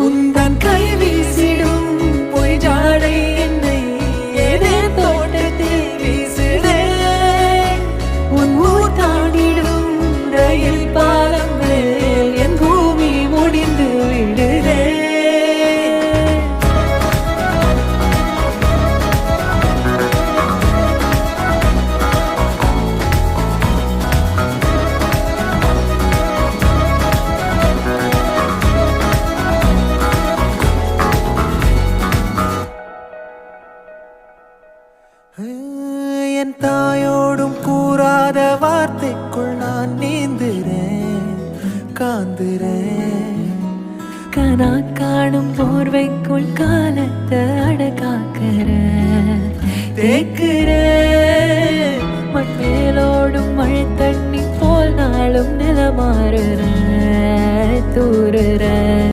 உந்தன் கை வீசிடும் பொய் ஜாடை என்னை ஏதே தோட்டத்தில் வீசுதே. உன் ஊர் தாண்டிடும் ரயில் பாலம் மேல் என் பூமி முடிந்து விடுதே. என் தாயோடும் கூறாத வார்த்தைக்குள் நான் நீந்துறேன், காந்துறேன். கனா காணும் போர்வைக்குள் காலத்தை அடக்காக்கிற தேக்குற. மண்ணேலோடும் மழை தண்ணி போல் நாளும் நிலமாறுற தூறுற.